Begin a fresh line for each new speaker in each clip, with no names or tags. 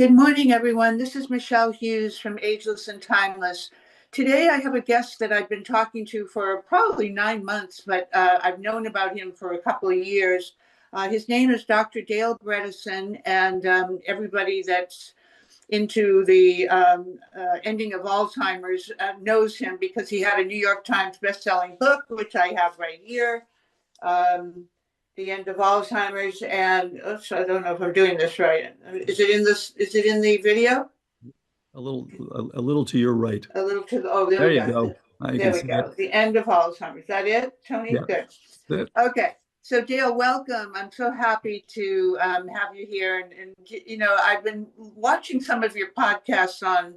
Good morning, everyone. This is Michele Hughes from Ageless and Timeless. Today, I have a guest that I've been talking to for probably 9 months, but I've known about him for a couple of years. His name is Dr. Dale Bredesen, and everybody that's into the ending of Alzheimer's knows him because he had a New York Times bestselling book, which I have right here. The end of Alzheimer's, and oops, I don't know if I'm doing this right. Is it in this? Is it in the video?
A little to your right.
A little to the. Oh, there
There
we
you
go.
go. You
There
can
we
see
go.
it.
The end of Alzheimer's. Is that it, Tony?
Yeah.
Good.
That's it.
Okay. So Dale, welcome. I'm so happy to have you here, and you know, I've been watching some of your podcasts on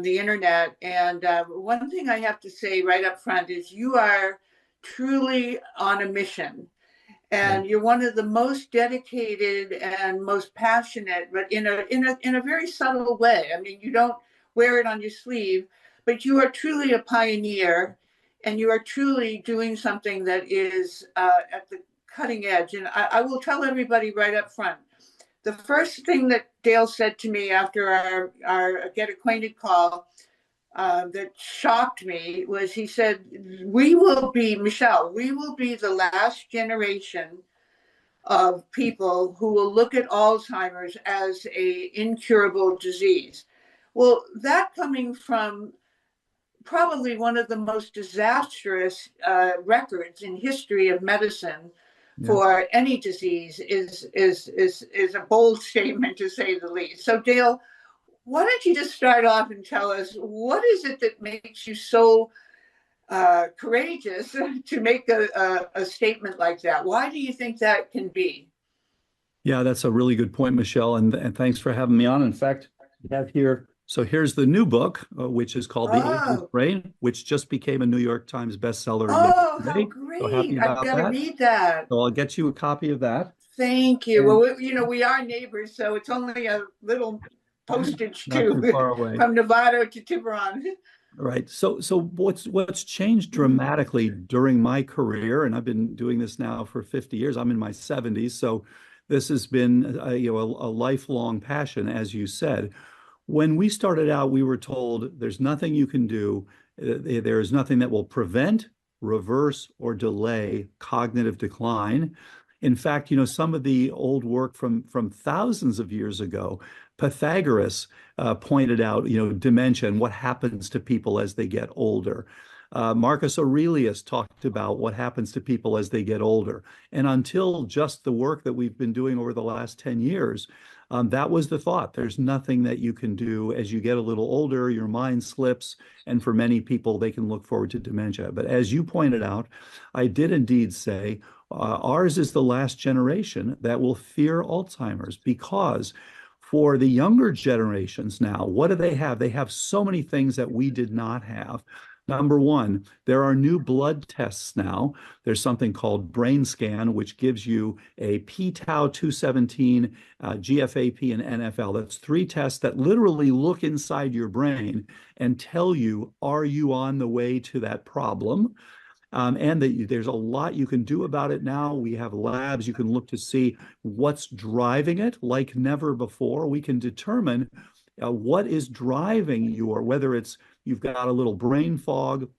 the internet, and one thing I have to say right up front is you are truly on a mission. And you're one of the most dedicated and most passionate, but in a very subtle way. I mean, you don't wear it on your sleeve, but you are truly a pioneer, and you are truly doing something that is at the cutting edge. And I will tell everybody right up front, the first thing that Dale said to me after our Get Acquainted call that shocked me was he said, Michele, we will be the last generation of people who will look at Alzheimer's as a incurable disease. Well, that coming from probably one of the most disastrous records in history of medicine for any disease is a bold statement, to say the least. So Dale, why don't you just start off and tell us what is it that makes you so courageous to make a statement like that? Why do you think that can be?
Yeah, that's a really good point, Michele, and thanks for having me on. In fact, we have here. So here's the new book, which is called The Ageless Brain, which just became a New York Times bestseller yesterday.
How great!
So happy
I've
about
got to
that.
read that.
So I'll get you a copy of that.
Thank you. Well, you know, we are neighbors, so it's only a little postage
Not too far
too
away.
from Nevada to Tiburon.
Right. So what's changed dramatically during my career, and I've been doing this now for 50 years. I'm in my 70s, so this has been a lifelong passion, as you said. When we started out, we were told there's nothing you can do. There is nothing that will prevent, reverse, or delay cognitive decline. In fact, some of the old work from thousands of years ago, Pythagoras pointed out, dementia and what happens to people as they get older. Marcus Aurelius talked about what happens to people as they get older. And until just the work that we've been doing over the last 10 years, that was the thought. There's nothing that you can do as you get a little older, your mind slips, and for many people, they can look forward to dementia. But as you pointed out, I did indeed say, ours is the last generation that will fear Alzheimer's, because for the younger generations now, what do they have? They have so many things that we did not have. Number one, there are new blood tests now. There's something called BrainScan, which gives you a p-tau 217, GFAP, and NFL. That's three tests that literally look inside your brain and tell you, are you on the way to that problem? And that there's a lot you can do about it now. We have labs. You can look to see what's driving it like never before. We can determine what is driving whether it's you've got a little brain fog,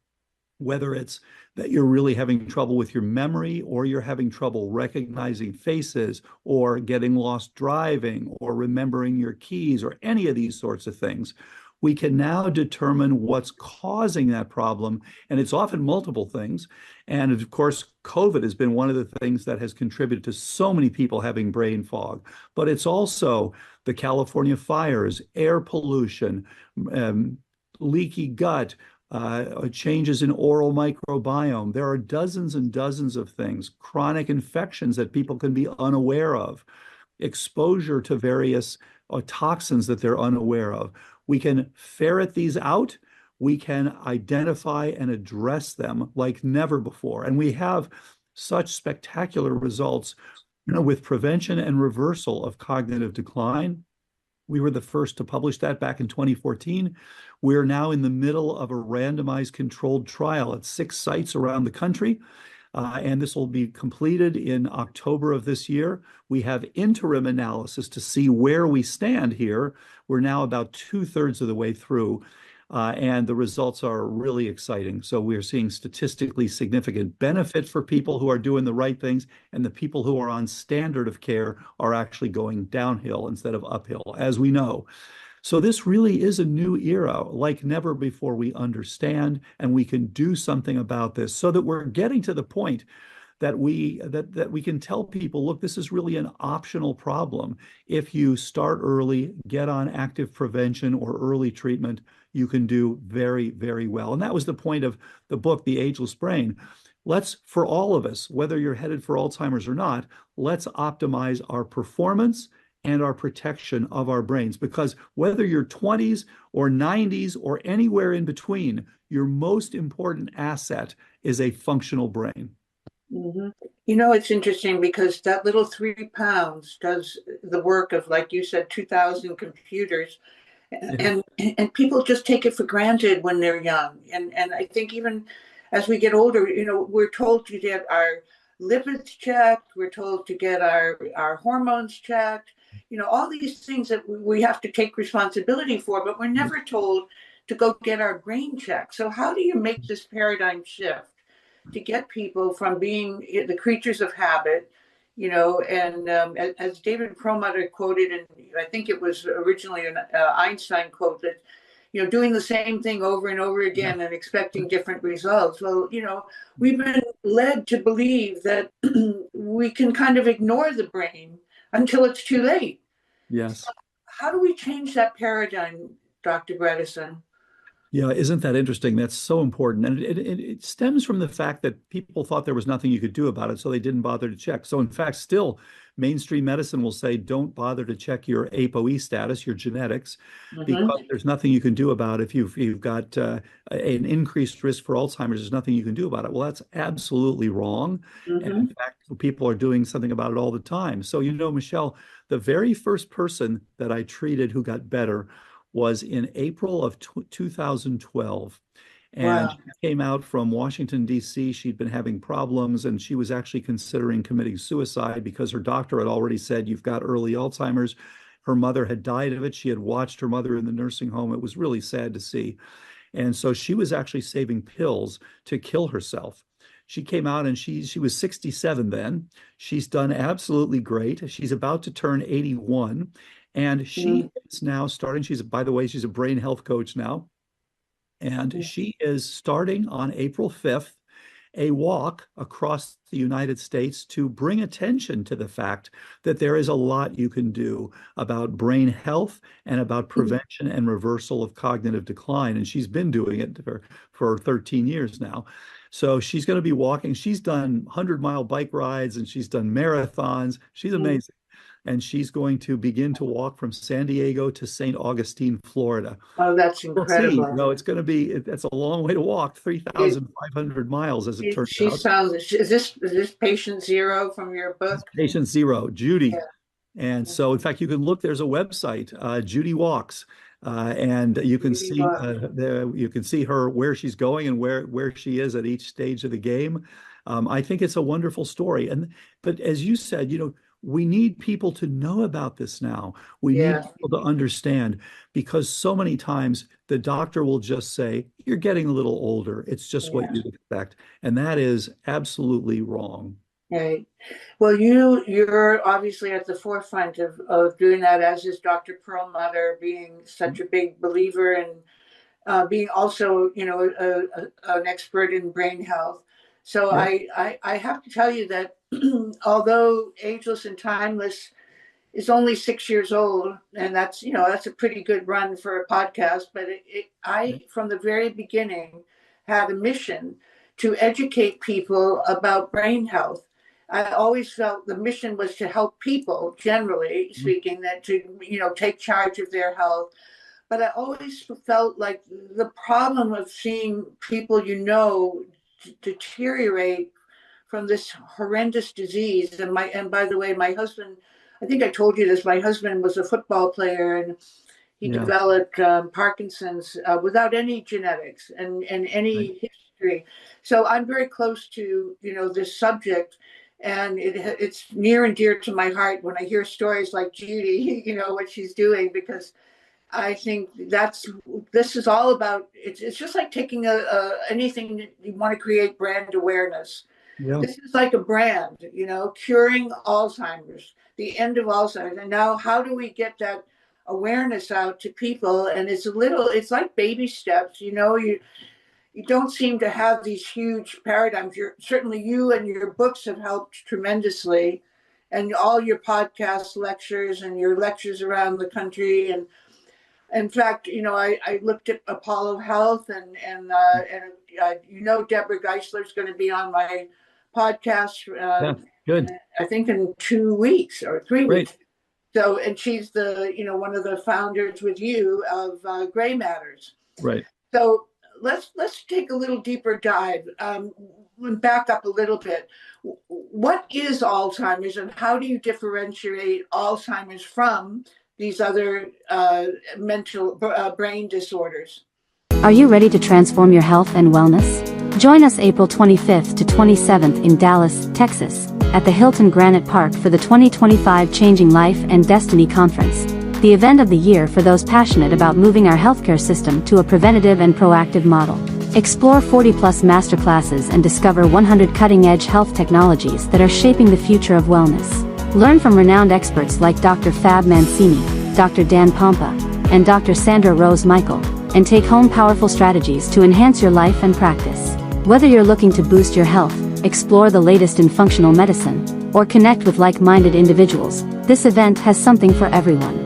whether it's that you're really having trouble with your memory, or you're having trouble recognizing faces, or getting lost driving, or remembering your keys, or any of these sorts of things. We can now determine what's causing that problem, and it's often multiple things. And of course, COVID has been one of the things that has contributed to so many people having brain fog. But it's also the California fires, air pollution, leaky gut, changes in oral microbiome. There are dozens and dozens of things, chronic infections that people can be unaware of, exposure to various toxins that they're unaware of. We can ferret these out. We can identify and address them like never before. And we have such spectacular results with prevention and reversal of cognitive decline. We were the first to publish that back in 2014. We're now in the middle of a randomized controlled trial at 6 sites around the country And this will be completed in October of this year. We have interim analysis to see where we stand here. We're now about 2/3 of the way through, and the results are really exciting. So we're seeing statistically significant benefit for people who are doing the right things, and the people who are on standard of care are actually going downhill instead of uphill, as we know. So this really is a new era, like never before. We understand and we can do something about this, so that we're getting to the point that we can tell people, look, this is really an optional problem. If you start early, get on active prevention or early treatment, you can do very, very well. And that was the point of the book, The Ageless Brain. Let's, for all of us, whether you're headed for Alzheimer's or not, let's optimize our performance and our protection of our brains. Because whether you're 20s or 90s or anywhere in between, your most important asset is a functional brain.
Mm-hmm. You know, it's interesting because that little 3 pounds does the work of, like you said, 2,000 computers.
Yeah.
And people just take it for granted when they're young. And I think even as we get older, you know, we're told to get our lipids checked, we're told to get our hormones checked, you know, all these things that we have to take responsibility for, but we're never told to go get our brain checked. So how do you make this paradigm shift to get people from being the creatures of habit, you know, and as David Perlmutter quoted, and I think it was originally an Einstein quote, that, you know, doing the same thing over and over again and expecting different results. Well, you know, we've been led to believe that we can kind of ignore the brain until it's too late.
Yes.
How do we change that paradigm, Dr. Bredesen?
Yeah, isn't that interesting? That's so important. And it stems from the fact that people thought there was nothing you could do about it, so they didn't bother to check. So in fact, still, mainstream medicine will say, don't bother to check your ApoE status, your genetics, because there's nothing you can do about it. If you've got an increased risk for Alzheimer's, there's nothing you can do about it. Well, that's absolutely wrong. And in fact, people are doing something about it all the time. So, you know, Michele, the very first person that I treated who got better was in April of 2012. And
Wow.
she came out from Washington, D.C. She'd been having problems, and she was actually considering committing suicide because her doctor had already said, you've got early Alzheimer's. Her mother had died of it. She had watched her mother in the nursing home. It was really sad to see. And so she was actually saving pills to kill herself. She came out and she was 67 then. She's done absolutely great. She's about to turn 81. And she is now starting, by the way, she's a brain health coach now. And she is starting on April 5th a walk across the United States to bring attention to the fact that there is a lot you can do about brain health and about prevention and reversal of cognitive decline. And she's been doing it for 13 years now. So she's going to be walking. She's done 100-mile bike rides and she's done marathons. She's amazing. And she's going to begin to walk from San Diego to St. Augustine, Florida.
Oh, that's
We'll see.
incredible.
You know, it's going to be, that's a long way to walk, 3,500 miles, as it turns
She
out.
sounds, is this patient zero from your book?
Patient zero, Judy.
Yeah.
And so, in fact, you can look, there's a website, Judy Walks, and you can
Judy
see
Walks.
you can see her, where she's going and where she is at each stage of the game. I think it's a wonderful story. But as you said, you know, we need people to know about this now. We need
Yeah.
people to understand, because so many times the doctor will just say, you're getting a little older. It's just what you'd expect. And that is absolutely wrong.
Right. Well, you're obviously at the forefront of doing that, as is Dr. Perlmutter, being such a big believer and being also, you know, an expert in brain health. So
Yeah.
I have to tell you that although Ageless and Timeless is only 6 years old, and that's, you know, that's a pretty good run for a podcast, but I, from the very beginning, had a mission to educate people about brain health. I always felt the mission was to help people, generally speaking, that to, you know, take charge of their health. But I always felt like the problem of seeing people, you know, deteriorate from this horrendous disease. And by the way, my husband, I think I told you this, my husband was a football player, and he
Yeah.
developed Parkinson's without any genetics and any history agree. So I'm very close to, this subject, and it's near and dear to my heart when I hear stories like Judy, what she's doing, because I think this is all about, it's just like taking anything that you want to create brand awareness.
Yeah.
This is like a brand, curing Alzheimer's, the end of Alzheimer's. And now how do we get that awareness out to people? And it's like baby steps, you don't seem to have these huge paradigms. Certainly you and your books have helped tremendously, and all your podcast lectures and your lectures around the country. And in fact, I looked at Apollo Health, and Deborah Geisler is going to be on my podcast.
Yeah, good.
I think in 2 weeks or 3
Great.
weeks. So, and she's one of the founders with you of Gray Matters.
Right.
So let's take a little deeper dive. Back up a little bit. What is Alzheimer's, and how do you differentiate Alzheimer's from these other mental brain disorders?
Are you ready to transform your health and wellness? Join us April 25th to 27th in Dallas, Texas, at the Hilton Granite Park for the 2025 Changing Life and Destiny Conference, the event of the year for those passionate about moving our healthcare system to a preventative and proactive model. Explore 40-plus masterclasses and discover 100 cutting-edge health technologies that are shaping the future of wellness. Learn from renowned experts like Dr. Fab Mancini, Dr. Dan Pompa, and Dr. Sandra Rose Michael, and take home powerful strategies to enhance your life and practice. Whether you're looking to boost your health, explore the latest in functional medicine, or connect with like-minded individuals, this event has something for everyone.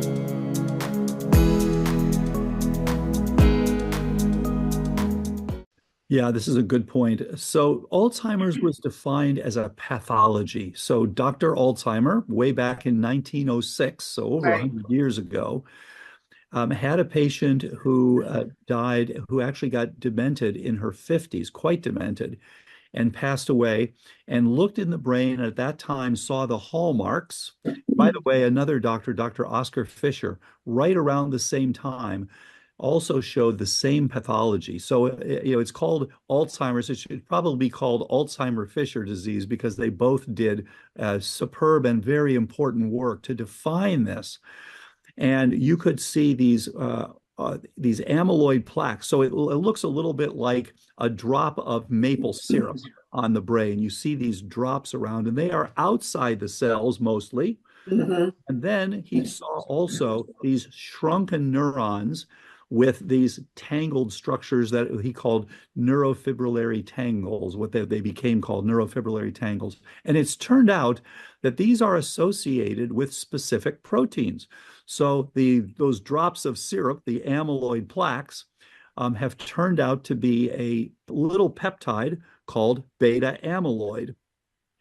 Yeah, this is a good point. So Alzheimer's was defined as a pathology. So Dr. Alzheimer, way back in 1906, so over 100 years ago, had a patient who died, who actually got demented in her 50s, quite demented, and passed away, and looked in the brain, and at that time saw the hallmarks. By the way, another doctor, Dr. Oscar Fisher, right around the same time, also showed the same pathology. So, it's called Alzheimer's. It should probably be called Alzheimer-Fisher disease, because they both did superb and very important work to define this. And you could see these amyloid plaques. So it looks a little bit like a drop of maple syrup on the brain. You see these drops around, and they are outside the cells mostly. Mm-hmm. And then he saw also these shrunken neurons with these tangled structures that he called neurofibrillary tangles, what they became called neurofibrillary tangles. And it's turned out that these are associated with specific proteins. So those drops of syrup, the amyloid plaques, have turned out to be a little peptide called beta amyloid.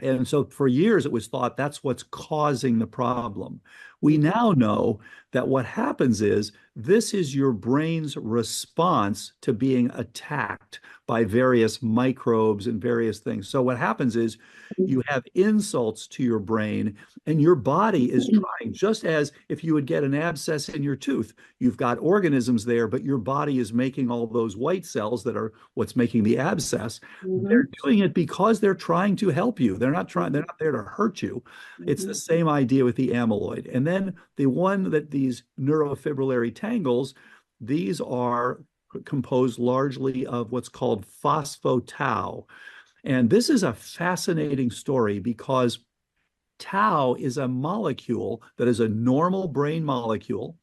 And so for years, it was thought that's what's causing the problem. We now know that what happens is this is your brain's response to being attacked by various microbes and various things. So what happens is you have insults to your brain, and your body is trying, just as if you would get an abscess in your tooth. You've got organisms there, but your body is making all those white cells that are what's making the abscess. Mm-hmm. They're doing it because they're trying to help you. They're not there to hurt you. Mm-hmm. It's the same idea with the amyloid. And then the one that these neurofibrillary tangles, these are composed largely of what's called phospho-tau. And this is a fascinating story, because tau is a molecule that is a normal brain molecule.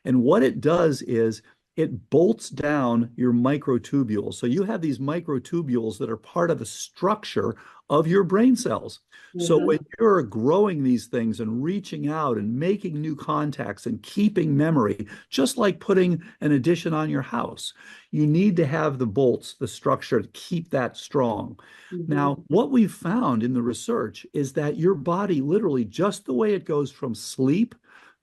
And what it does is it bolts down your microtubules. So you have these microtubules that are part of the structure of your brain cells. Mm-hmm. So when you're growing these things and reaching out and making new contacts and keeping memory, just like putting an addition on your house, you need to have the bolts, the structure, to keep that strong. Mm-hmm. Now, what we've found in the research is that your body, literally just the way it goes from sleep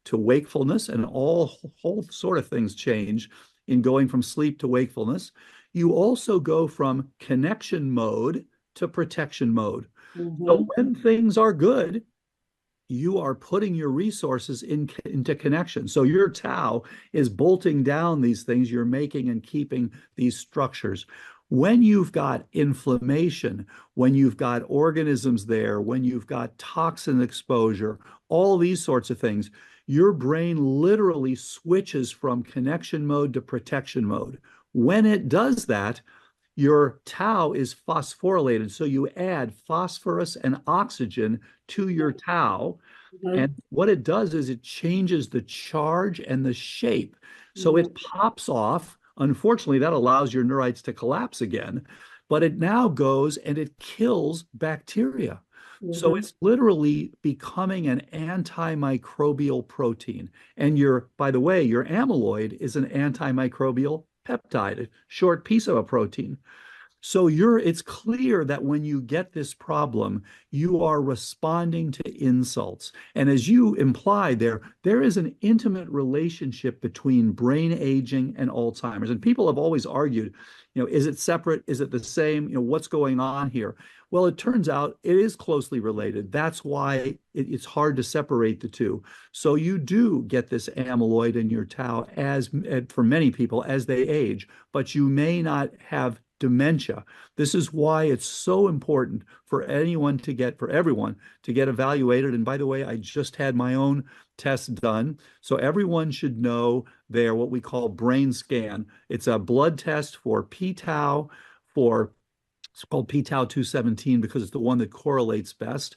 to wakefulness, and whole sort of things change in going from sleep to wakefulness, you also go from connection mode to protection mode. Mm-hmm. So when things are good, you are putting your resources into connection. So your tau is bolting down these things, you're making and keeping these structures. When you've got inflammation, when you've got organisms there, when you've got toxin exposure, all these sorts of things, your brain literally switches from connection mode to protection mode. When it does that, your tau is phosphorylated. So you add phosphorus and oxygen to your tau. And what it does is it changes the charge and the shape. So it pops off. Unfortunately, that allows your neurites to collapse again, but it now goes and it kills bacteria. So it's literally becoming an antimicrobial protein. And by the way, your amyloid is an antimicrobial peptide, a short piece of a protein. So it's clear that when you get this problem, you are responding to insults. And as you implied there is an intimate relationship between brain aging and Alzheimer's. And people have always argued, is it separate? Is it the same? What's going on here? Well, it turns out it is closely related. That's why it's hard to separate the two. So you do get this amyloid in your tau for many people as they age, but you may not have dementia. This is why it's so important for everyone to get evaluated. And by the way, I just had my own test done. So everyone should know what we call BrainScan. It's a blood test for p-tau, it's called p-tau 217 because it's the one that correlates best.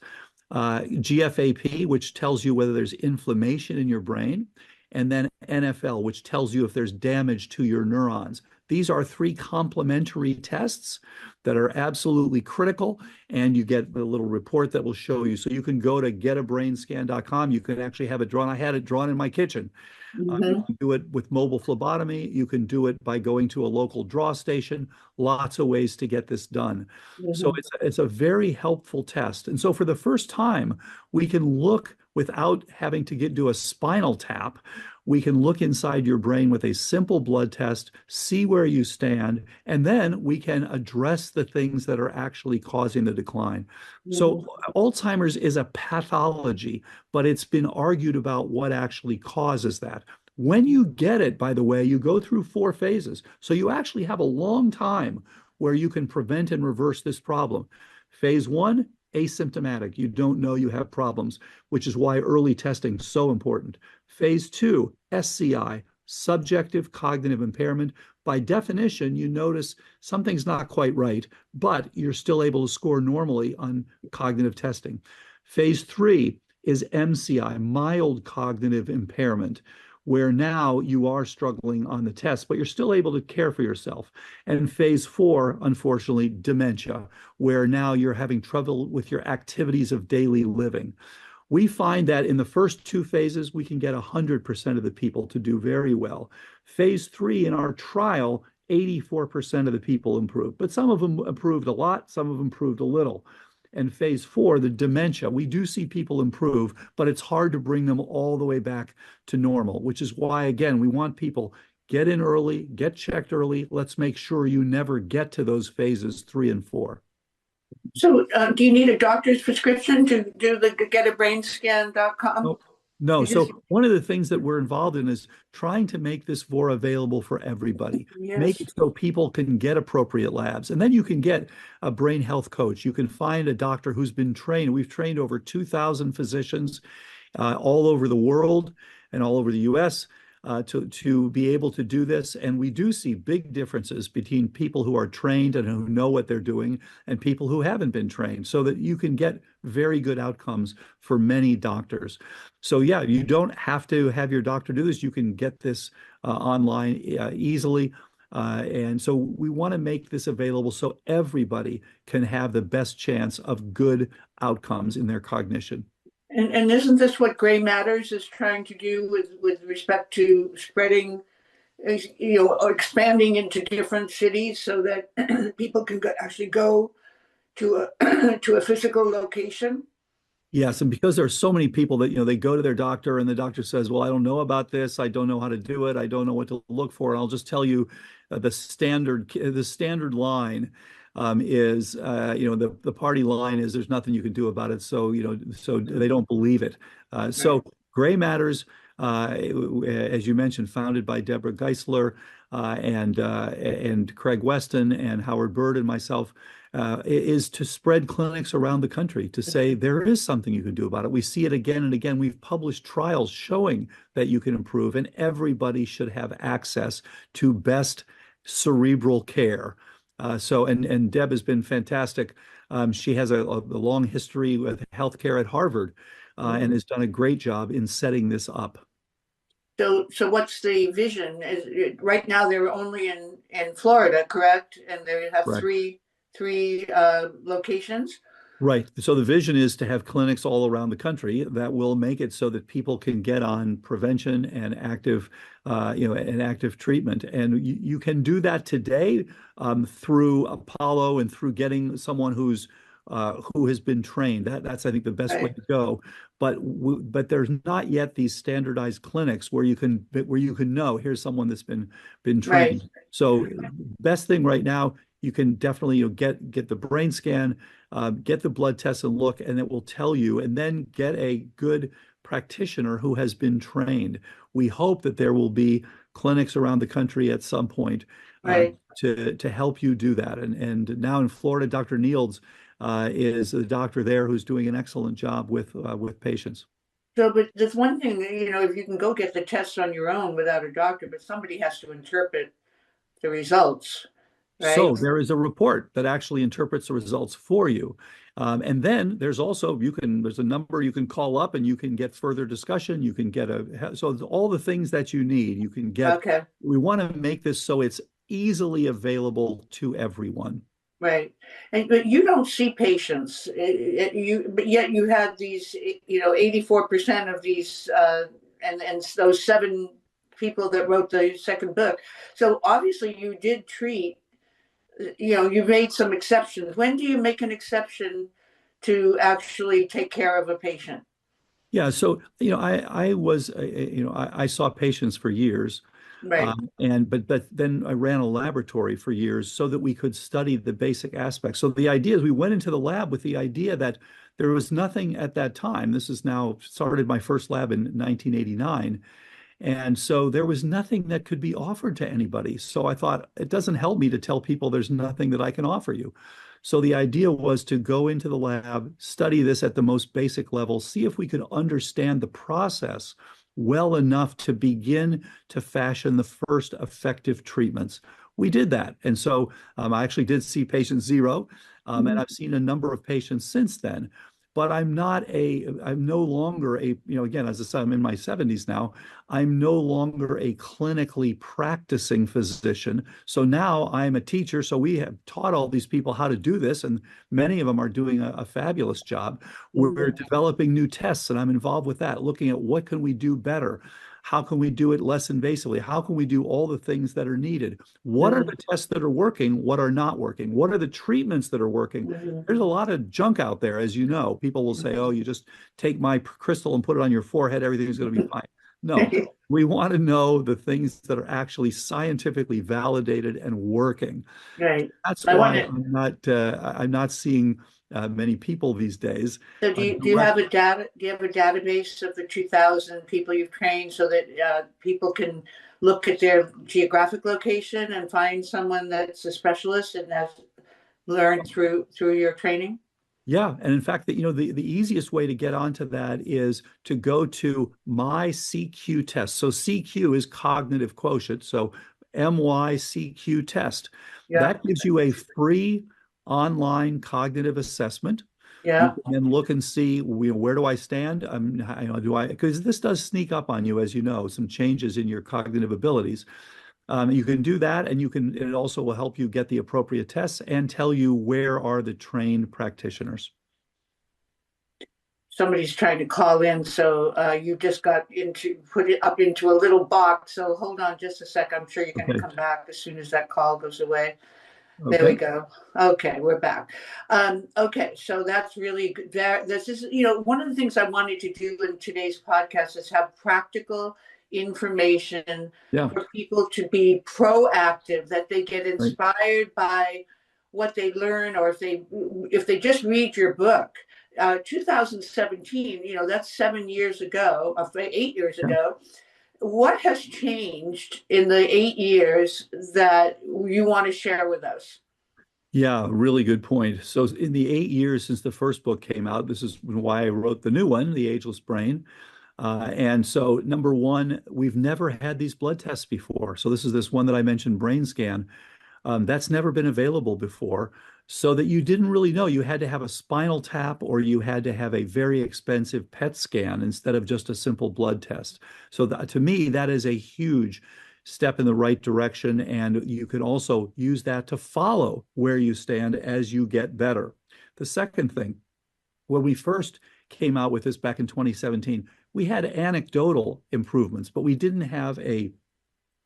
GFAP, which tells you whether there's inflammation in your brain, and then NFL, which tells you if there's damage to your neurons. These are three complementary tests that are absolutely critical, and you get a little report that will show you. So you can go to getabrainscan.com. You can actually have it drawn. I had it drawn in my kitchen. You can do it with mobile phlebotomy. You can do it by going to a local draw station. Lots of ways to get this done. So it's a very helpful test. And so for the first time, we can look without having to do a spinal tap. We can look inside your brain with a simple blood test, see where you stand, and then we can address the things that are actually causing the decline. So Alzheimer's is a pathology, but it's been argued about what actually causes that. When you get it, by the way, you go through 4 phases. So you actually have a long time where you can prevent and reverse this problem. Phase 1, asymptomatic. You don't know you have problems, which is why early testing is so important. Phase 2, SCI, subjective cognitive impairment. By definition, you notice something's not quite right, but you're still able to score normally on cognitive testing. Phase 3 is MCI, mild cognitive impairment, where now you are struggling on the test, but you're still able to care for yourself. And phase 4, unfortunately, dementia, where now you're having trouble with your activities of daily living. We find that in the first 2 phases, we can get 100% of the people to do very well. Phase 3 in our trial, 84% of the people improved, but some of them improved a lot, some of them improved a little. And phase 4, the dementia, we do see people improve, but it's hard to bring them all the way back to normal, which is why, again, we want people get in early, get checked early. Let's make sure you never get to those phases 3 and 4.
So do you need a doctor's prescription to do the getabrainscan.com?
No. So one of the things that we're involved in is trying to make this more available for everybody. Make it so people can get appropriate labs. And then you can get a brain health coach. You can find a doctor who's been trained. We've trained over 2,000 physicians all over the world and all over the US to be able to do this. And we do see big differences between people who are trained and who know what they're doing and people who haven't been trained, so that you can get very good outcomes for many doctors. So yeah, you don't have to have your doctor do this. You can get this online easily. And so we want to make this available so everybody can have the best chance of good outcomes in their cognition.
And isn't this what Gray Matters is trying to do with respect to spreading, or expanding into different cities so that people can actually go to a physical location?
Yes, and because there are so many people that, they go to their doctor and the doctor says, well, I don't know about this. I don't know how to do it. I don't know what to look for. And I'll just tell you the standard line is, the party line is there's nothing you can do about it. So, so they don't believe it. So Gray Matters, as you mentioned, founded by Deborah Geisler and Craig Weston and Howard Bird and myself, is to spread clinics around the country to say there is something you can do about it. We see it again and again. We've published trials showing that you can improve, and everybody should have access to best cerebral care. And Deb has been fantastic. She has a long history with healthcare at Harvard and has done a great job in setting this up.
So what's the vision? Right now they're only in Florida, correct? And they have
Correct.
three locations.
Right. So the vision is to have clinics all around the country that will make it so that people can get on prevention and active, active treatment. And you can do that today through Apollo and through getting someone who has been trained. That's I think the best way to go. But there's not yet these standardized clinics where you can know here's someone that's been trained.
Right.
So best thing right now, you can definitely get the brain scan, get the blood test and look, and it will tell you, and then get a good practitioner who has been trained. We hope that there will be clinics around the country at some point to help you do that. And now in Florida, Dr. Niels is a doctor there who's doing an excellent job with patients.
So, but there's one thing, if you can go get the tests on your own without a doctor, but somebody has to interpret the results. Right.
So there is a report that actually interprets the results for you. And then there's also, there's a number you can call up and you can get further discussion. You can get so all the things that you need, you can get.
Okay.
We want to make this so it's easily available to everyone.
Right. But you don't see patients, but yet you have these, 84% of these, and those 7 people that wrote the second book. So obviously you did treat. You made some exceptions. When do you make an exception to actually take care of a patient?
Yeah, so I saw patients for years,
right?
But then I ran a laboratory for years so that we could study the basic aspects. So the idea is we went into the lab with the idea that there was nothing at that time. This is now started my first lab in 1989. And so there was nothing that could be offered to anybody. So I thought, it doesn't help me to tell people there's nothing that I can offer you. So the idea was to go into the lab, study this at the most basic level, see if we could understand the process well enough to begin to fashion the first effective treatments. We did that. And so I actually did see patient 0, and I've seen a number of patients since then. But I'm no longer again, as I said, I'm in my 70s now. I'm no longer a clinically practicing physician. So now I'm a teacher. So we have taught all these people how to do this, and many of them are doing a fabulous job. We're developing new tests, and I'm involved with that, looking at what can we do better. How can we do it less invasively? How can we do all the things that are needed? What are the tests that are working? What are not working? What are the treatments that are working? There's a lot of junk out there, as you know. People will say, oh, you just take my crystal and put it on your forehead, everything's going to be fine. No, we want to know the things that are actually scientifically validated and working.
Right.
That's why I'm not seeing many people these days.
So do you have a database of the 2,000 people you've trained so that people can look at their geographic location and find someone that's a specialist and has learned through your training?
Yeah, and in fact, the easiest way to get onto that is to go to my CQ test. So CQ is cognitive quotient. So MyCQ test. Yeah. That gives you a free online cognitive assessment.
Yeah.
You can then look and see where do I stand? Because this does sneak up on you, as you know, some changes in your cognitive abilities. You can do that, and it also will help you get the appropriate tests and tell you where are the trained practitioners.
Somebody's trying to call in, so you just put it up into a little box. So hold on just a sec. I'm sure you're going to come back as soon as that call goes away. Okay. There we go. Okay, we're back. Okay, so that's really good. This is, one of the things I wanted to do in today's podcast is have practical information for people to be proactive, that they get inspired by what they learn, or if they just read your book, 2017, that's 7 years ago, 8 years ago. What has changed in the 8 years that you want to share with us?
Yeah, really good point. So in the 8 years since the first book came out, this is why I wrote the new one, The Ageless Brain. And so number one, we've never had these blood tests before. So this one that I mentioned, BrainScan. That's never been available before, so that you didn't really know. You had to have a spinal tap or you had to have a very expensive PET scan instead of just a simple blood test. So to me, that is a huge step in the right direction. And you can also use that to follow where you stand as you get better. The second thing, when we first came out with this back in 2017, we had anecdotal improvements, but we didn't have a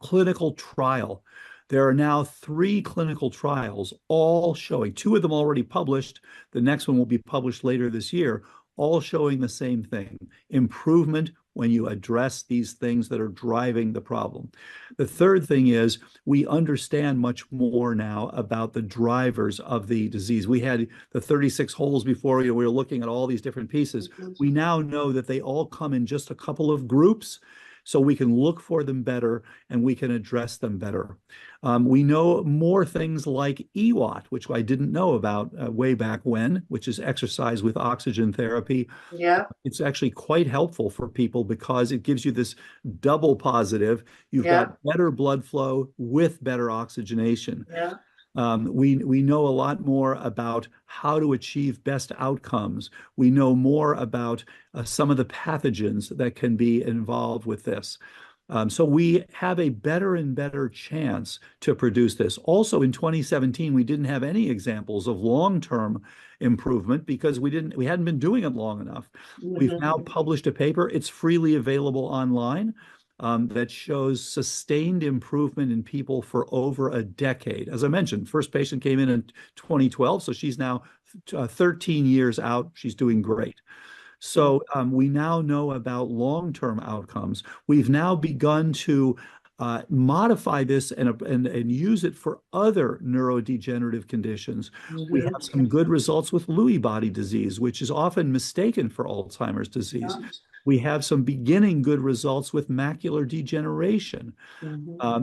clinical trial. There are now 3 clinical trials, all showing, 2 of them already published. The next one will be published later this year, all showing the same thing: improvement when you address these things that are driving the problem. The third thing is we understand much more now about the drivers of the disease. We had the 36 holes before. We were looking at all these different pieces. We now know that they all come in just a couple of groups, so we can look for them better and we can address them better. We know more things like EWOT, which I didn't know about way back when, which is exercise with oxygen therapy.
Yeah.
It's actually quite helpful for people because it gives you this double positive. You've got better blood flow with better oxygenation.
Yeah.
We know a lot more about how to achieve best outcomes. We know more about some of the pathogens that can be involved with this. So we have a better and better chance to produce this. Also in 2017, we didn't have any examples of long-term improvement because we hadn't been doing it long enough. We've now published a paper. It's freely available online. That shows sustained improvement in people for over a decade. As I mentioned, first patient came in 2012, so she's now 13 years out. She's doing great. So we now know about long-term outcomes. We've now begun to modify this and use it for other neurodegenerative conditions. We have some good results with Lewy body disease, which is often mistaken for Alzheimer's disease. We have some beginning good results with macular degeneration.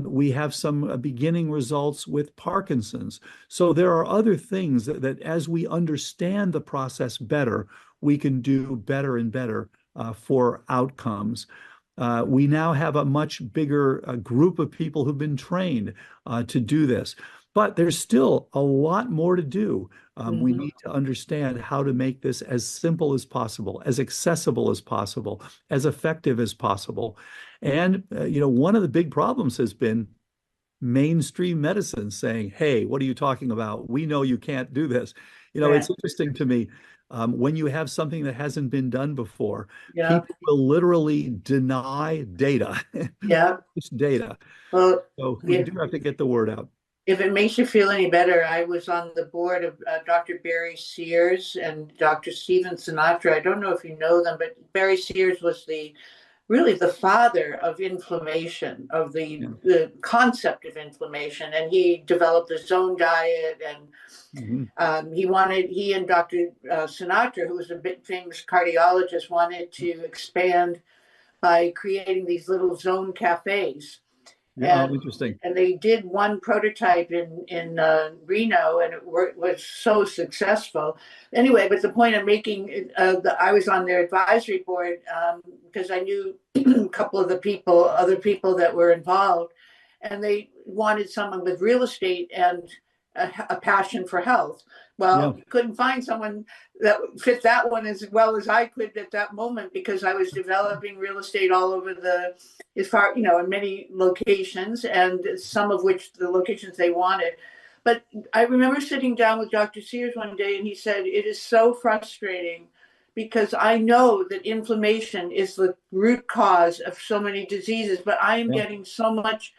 We have some beginning results with Parkinson's. So there are other things that as we understand the process better, we can do better and better for outcomes. We now have a much bigger group of people who've been trained to do this. But there's still a lot more to do. We need to understand how to make this as simple as possible, as accessible as possible, as effective as possible. And, one of the big problems has been mainstream medicine saying, hey, what are you talking about? We know you can't do this. It's interesting to me. When you have something that hasn't been done before, people will literally deny data. It's data.
Well,
so we do have to get the word out.
If it makes you feel any better, I was on the board of Dr. Barry Sears and Dr. Stephen Sinatra. I don't know if you know them, but Barry Sears was really the father of inflammation, of the concept of inflammation. And he developed the zone diet, and he and Dr. Sinatra, who was a big famous cardiologist, wanted to expand by creating these little zone cafes.
Interesting.
And they did one prototype in Reno, and it was so successful. Anyway, but the point I'm making, I was on their advisory board because I knew a couple of other people that were involved, and they wanted someone with real estate and a passion for health. Well, couldn't find someone that fit that one as well as I could at that moment, because I was developing real estate all over in many locations, and some of which the locations they wanted. But I remember sitting down with Dr. Sears one day, and he said, it is so frustrating because I know that inflammation is the root cause of so many diseases, but I am getting so much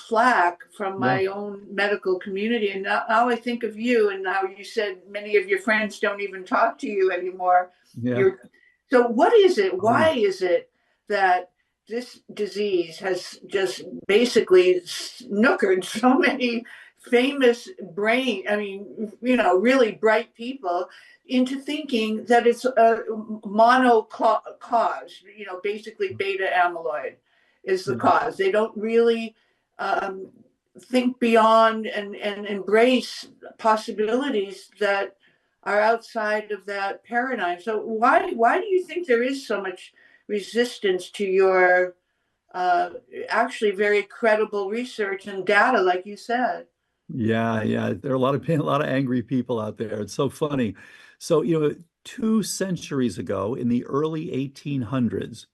flack from my own medical community. And now I think of you, and how you said many of your friends don't even talk to you anymore. So what is it? Why is it that this disease has just basically snookered so many famous brain, I mean, really bright people into thinking that it's a mono cause, basically beta amyloid is the cause. They don't really think beyond and embrace possibilities that are outside of that paradigm. So why do you think there is so much resistance to your actually very credible research and data, like you said?
Yeah. There are a lot of angry people out there. It's so funny. So, 2 centuries ago, in the early 1800s,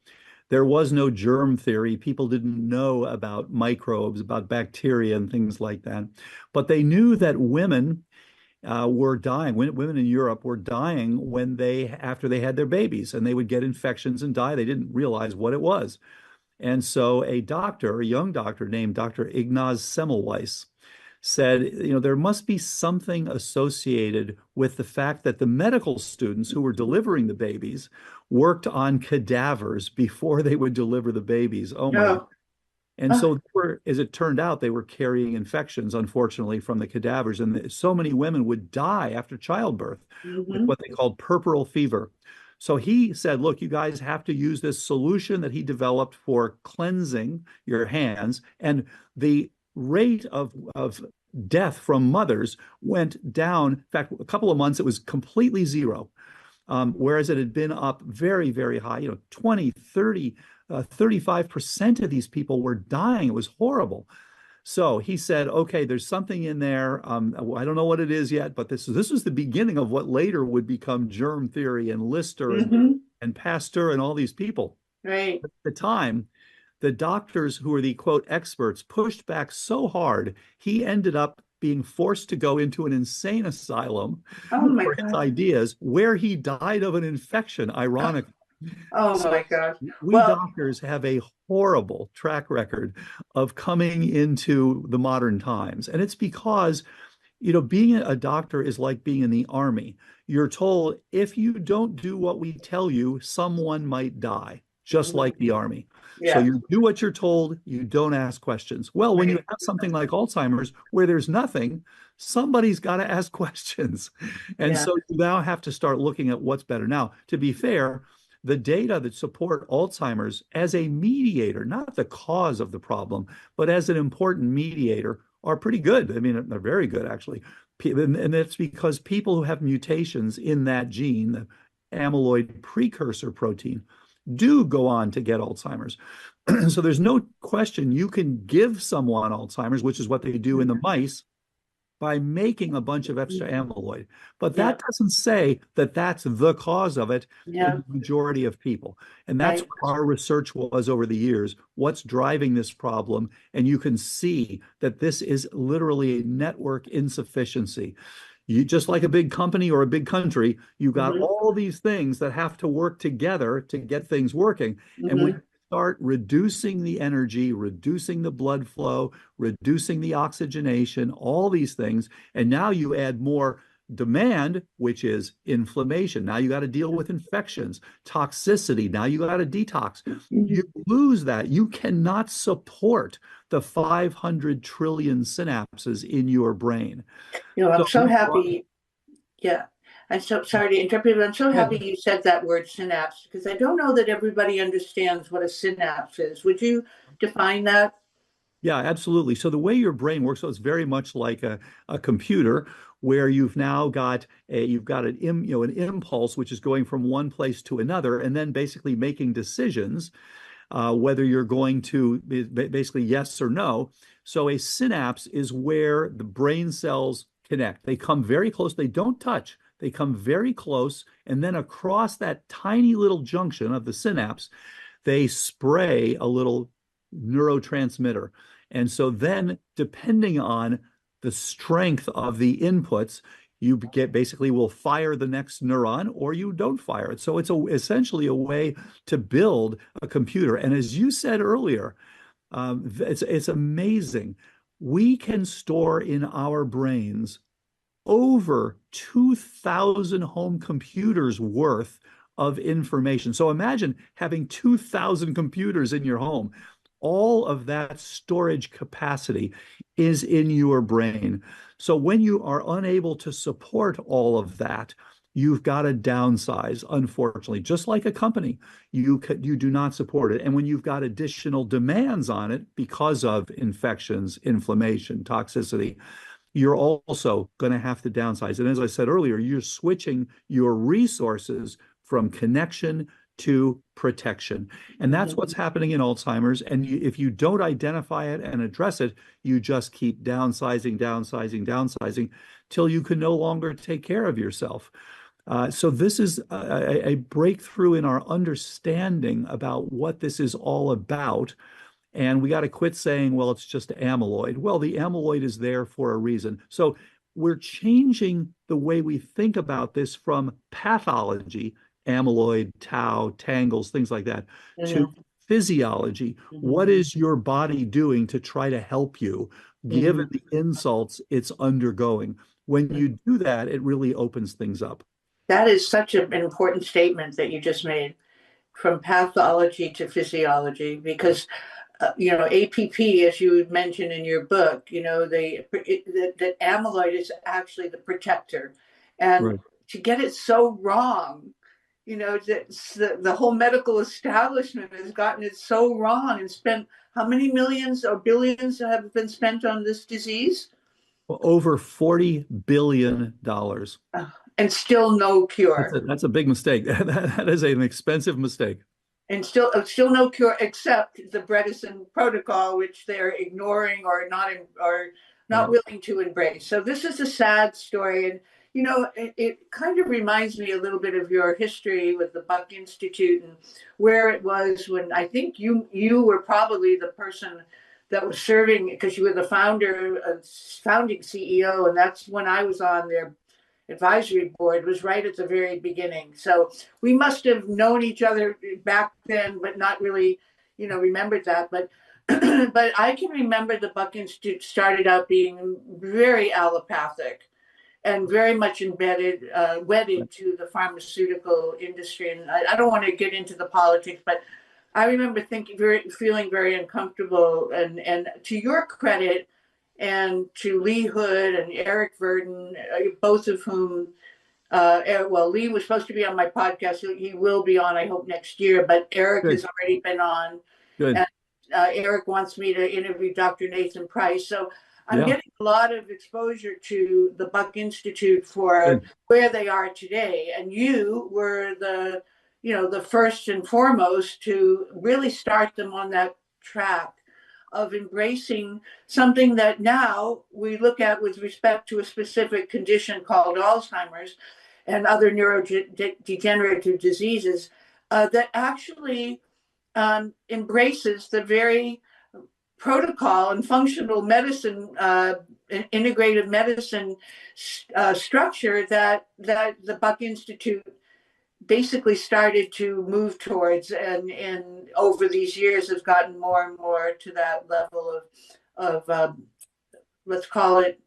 there was no germ theory. People didn't know about microbes, about bacteria and things like that. But they knew that women were dying. Women in Europe were dying after they had their babies, and they would get infections and die. They didn't realize what it was. And so a young doctor named Dr. Ignaz Semmelweis said, there must be something associated with the fact that the medical students who were delivering the babies worked on cadavers before they would deliver the babies. Oh my God. And so as it turned out, they were carrying infections, unfortunately, from the cadavers. And so many women would die after childbirth with what they called puerperal fever. So he said, look, you guys have to use this solution that he developed for cleansing your hands. And the rate of death from mothers went down. In fact, a couple of months, it was completely zero. Whereas it had been up very, very high, 20, 30, 35% of these people were dying. It was horrible. So he said, okay, there's something in there. I don't know what it is yet, but this was the beginning of what later would become germ theory and Lister and Pasteur and all these people.
Right.
At the time, the doctors who were the quote experts pushed back so hard, he ended up being forced to go into an insane asylum for his ideas, where he died of an infection, ironically.
My God.
We doctors have a horrible track record of coming into the modern times. And it's because, being a doctor is like being in the army. You're told if you don't do what we tell you, someone might die, just like the army. Yeah. So you do what you're told, you don't ask questions. Well, when you have something like Alzheimer's where there's nothing, somebody's got to ask questions. And so you now have to start looking at what's better. Now, to be fair, the data that support Alzheimer's as a mediator, not the cause of the problem, but as an important mediator, are pretty good. I mean, they're very good, actually. And that's because people who have mutations in that gene, the amyloid precursor protein, do go on to get Alzheimer's. So there's no question you can give someone Alzheimer's, which is what they do in the mice, by making a bunch of extra amyloid. But that doesn't say that that's the cause of it in the majority of people. And that's what our research was over the years. What's driving this problem? And you can see that this is literally a network insufficiency. You, just like a big company or a big country, you got all these things that have to work together to get things working. And when you start reducing the energy, reducing the blood flow, reducing the oxygenation, all these things, and now you add more demand, which is inflammation. Now you got to deal with infections, toxicity. Now you got to detox. You lose that. You cannot support the 500 trillion synapses in your brain.
I'm so happy. Yeah. I'm so sorry to interrupt you, but I'm so happy you said that word synapse, because I don't know that everybody understands what a synapse is. Would you define that?
Yeah, absolutely. So the way your brain works, so it's very much like a computer, where you've now got an impulse which is going from one place to another, and then basically making decisions whether you're going to basically yes or no. So a synapse is where the brain cells connect. They come very close. They don't touch. They come very close, and then across that tiny little junction of the synapse, they spray a little neurotransmitter. And so then, depending on the strength of the inputs, you will fire the next neuron, or you don't fire it. So it's essentially a way to build a computer. And as you said earlier, it's amazing. We can store in our brains over 2,000 home computers worth of information. So imagine having 2,000 computers in your home. all of that storage capacity is in your brain. So when you are unable to support all of that, you've got to downsize, unfortunately. Just like a company, you do not support it. And when you've got additional demands on it because of infections, inflammation, toxicity, you're also going to have to downsize. And as I said earlier, you're switching your resources from connection to protection. And that's what's happening in Alzheimer's. And if you don't identify it and address it, you just keep downsizing, downsizing, downsizing till you can no longer take care of yourself. So this is a breakthrough in our understanding about what this is all about. And we got to quit saying, well, it's just amyloid. Well, the amyloid is there for a reason. So we're changing the way we think about this from pathology, amyloid, tau, tangles, things like that, to physiology. What is your body doing to try to help you, given the insults it's undergoing? When you do that, it really opens things up.
That is such an important statement that you just made, from pathology to physiology, because APP, as you mentioned in your book, that amyloid is actually the protector. And to get it so wrong, the whole medical establishment has gotten it so wrong and spent how many millions or billions have been spent on this disease?
Well, over $40 billion.
And still no cure.
That's a big mistake. That is an expensive mistake.
And still no cure except the Bredesen Protocol, which they're ignoring or not willing to embrace. So this is a sad story. And, it kind of reminds me a little bit of your history with the Buck Institute and where it was when I think you were probably the person that was serving, because you were the founding CEO. And that's when I was on their advisory board, was right at the very beginning. So we must have known each other back then, but not really, remembered that. But but I can remember the Buck Institute started out being very allopathic and very much wedded to the pharmaceutical industry. And I don't want to get into the politics, but I remember feeling very uncomfortable. And to your credit, and to Lee Hood and Eric Verdon, both of whom, Lee was supposed to be on my podcast. He will be on, I hope, next year, but Eric has already been on.
Good.
And Eric wants me to interview Dr. Nathan Price. So I'm getting a lot of exposure to the Buck Institute for where they are today. And you were the first and foremost to really start them on that track of embracing something that now we look at with respect to a specific condition called Alzheimer's and other neurodegenerative diseases that actually embraces the very protocol and functional medicine, integrative medicine structure that the Buck Institute basically started to move towards, and over these years has gotten more and more to that level of let's call it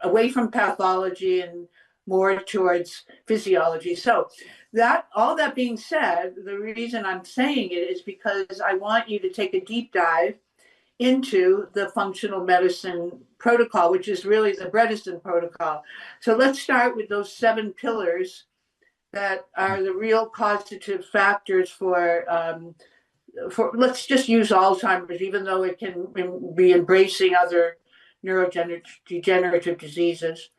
away from pathology and more towards physiology. So all that being said, the reason I'm saying it is because I want you to take a deep dive into the functional medicine protocol, which is really the Bredesen Protocol. So let's start with those 7 pillars that are the real causative factors for let's just use Alzheimer's, even though it can be embracing other neurodegenerative diseases.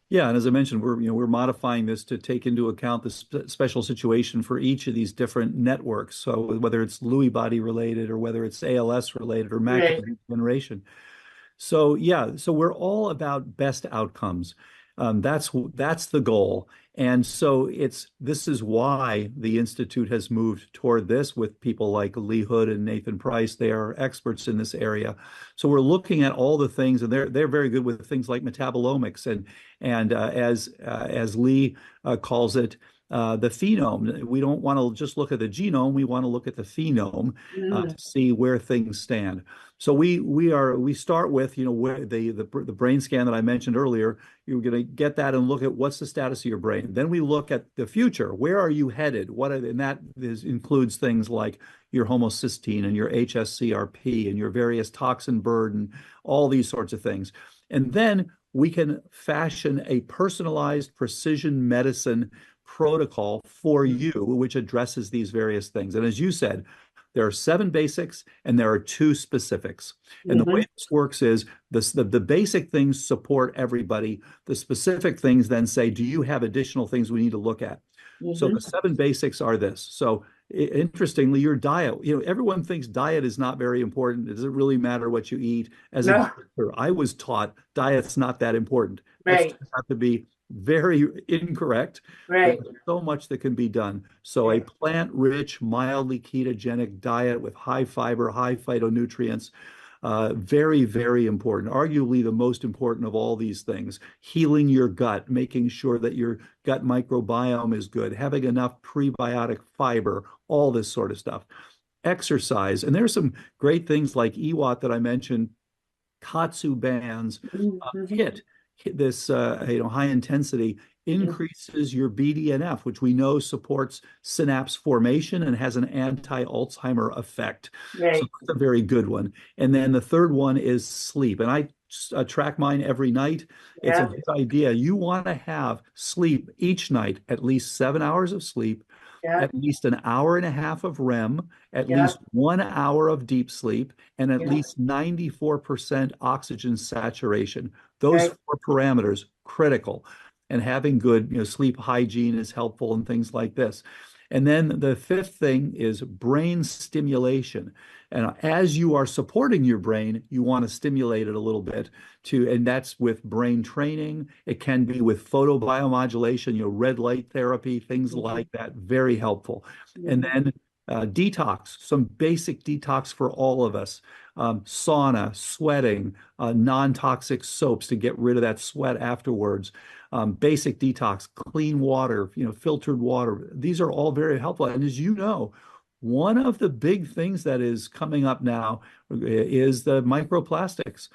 Yeah, and as I mentioned, we're modifying this to take into account the special situation for each of these different networks. So whether it's Lewy body related or whether it's ALS related or macular degeneration. So we're all about best outcomes. That's the goal. And so this is why the Institute has moved toward this with people like Lee Hood and Nathan Price. They are experts in this area. So we're looking at all the things, and they're very good with things like metabolomics and as Lee calls it, the phenome. We don't want to just look at the genome. We want to look at the phenome to see where things stand. So we start with, where the brain scan that I mentioned earlier. You're going to get that and look at what's the status of your brain. Then we look at the future. Where are you headed? And that includes things like your homocysteine and your HSCRP and your various toxin burden, all these sorts of things. And then we can fashion a personalized precision medicine protocol for you, which addresses these various things. And as you said, there are 7 basics and there are 2 specifics. And the way this works is the basic things support everybody. The specific things then say, do you have additional things we need to look at? So the 7 basics are this. So interestingly, your diet, everyone thinks diet is not very important. It doesn't really matter what you eat. As a doctor, I was taught diet's not that important.
Right.
That's have to be very incorrect.
Right.
There's so much that can be done. So a plant-rich, mildly ketogenic diet with high fiber, high phytonutrients, very, very important. Arguably the most important of all these things. Healing your gut, making sure that your gut microbiome is good, having enough prebiotic fiber, all this sort of stuff. Exercise, and there's some great things like EWOT that I mentioned, Katsu bands, HIIT, this high intensity increases your BDNF, which we know supports synapse formation and has an anti-Alzheimer effect.
Right.
So that's a very good one. And then the third one is sleep. And I track mine every night. It's a good idea. You want to have sleep each night, at least 7 hours of sleep, at least an hour and a half of REM, at least 1 hour of deep sleep, and at least 94% oxygen saturation. Those 4 parameters, critical. And having good, sleep hygiene is helpful and things like this. And then the 5th thing is brain stimulation. And as you are supporting your brain, you want to stimulate it a little bit and that's with brain training. It can be with photobiomodulation, red light therapy, things like that, very helpful. And then detox, some basic detox for all of us. Sauna, sweating, non-toxic soaps to get rid of that sweat afterwards. Basic detox, clean water, filtered water. These are all very helpful. And as you know, one of the big things that is coming up now is the microplastics.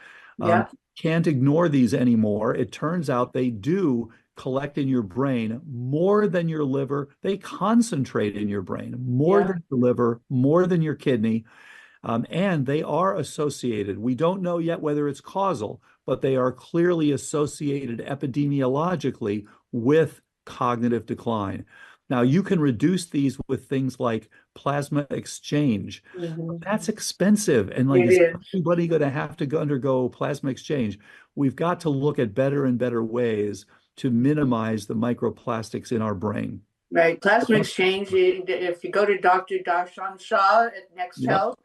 Can't ignore these anymore. It turns out they do collect in your brain more than your liver. They concentrate in your brain more than your liver, more than your kidney. And they are associated. We don't know yet whether it's causal, but they are clearly associated epidemiologically with cognitive decline. Now, you can reduce these with things like plasma exchange. That's expensive. And is everybody going to have to undergo plasma exchange? We've got to look at better and better ways to minimize the microplastics in our brain.
Right. Plasma exchange, if you go to Dr. Darshan Shah at Next Health,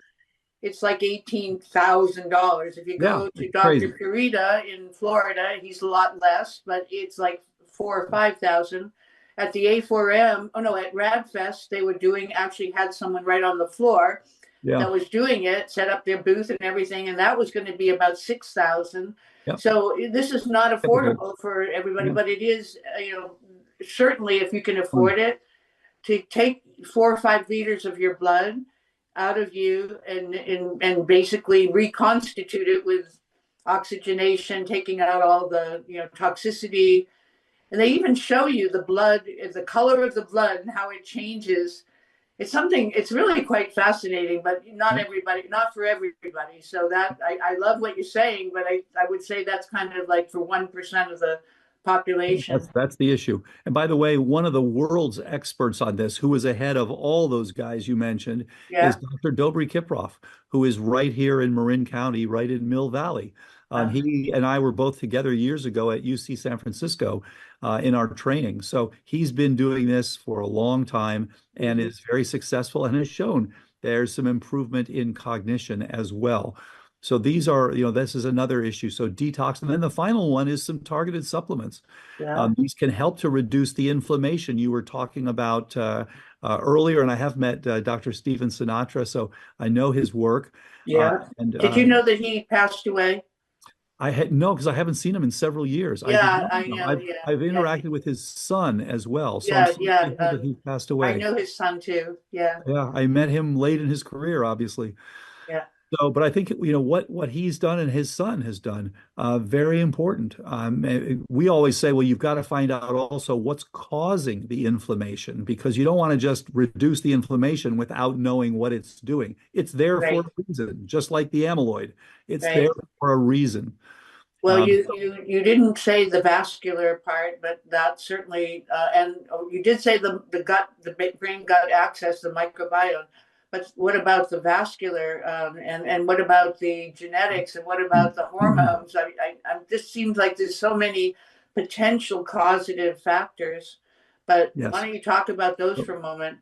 it's like $18,000. If you go to Dr. Purita in Florida, he's a lot less, but it's like $4,000 or $5,000. At the A4M, at RadFest, they were actually had someone right on the floor that was doing it, set up their booth and everything, and that was going to be about $6,000. So this is not affordable for everybody, but it is, certainly if you can afford it, to take 4 or 5 liters of your blood out of you and basically reconstitute it with oxygenation, taking out all the toxicity. And they even show you the blood, the color of the blood and how it changes. It's really quite fascinating, but not for everybody. So that I love what you're saying, but I would say that's kind of like for 1% of the population.
That's the issue. And by the way, one of the world's experts on this, who is ahead of all those guys you mentioned, is Dr. Dobry Kiprov, who is right here in Marin County, right in Mill Valley. He and I were both together years ago at UC San Francisco in our training. So he's been doing this for a long time and is very successful and has shown there's some improvement in cognition as well. So these are, this is another issue. So detox. And then the final one is some targeted supplements. These can help to reduce the inflammation you were talking about earlier. And I have met Dr. Stephen Sinatra, so I know his work.
And did you know that he passed away?
I had no, because I haven't seen him in several years. I did
Yeah,
not
I
know.
know. Yeah,
I've
yeah,
interacted with his son as well, so I'm
yeah,
sorry
yeah.
to hear that he passed
I
away.
know his son too. Yeah,
Yeah, I met him late in his career, obviously.
yeah,
So, but I think what he's done and his son has done, very important. We always say, well, you've got to find out also what's causing the inflammation because you don't want to just reduce the inflammation without knowing what it's doing. It's there for
right,
a reason, just like the amyloid. It's there
right.
for a reason.
Well,
Um,
you didn't say the vascular part, but that certainly, and you did say the gut, the brain gut access, the microbiome. But what about the vascular, and what about the genetics, and what about the hormones? This seems like there's so many potential causative factors. But why
yes.
don't you talk about those for a moment?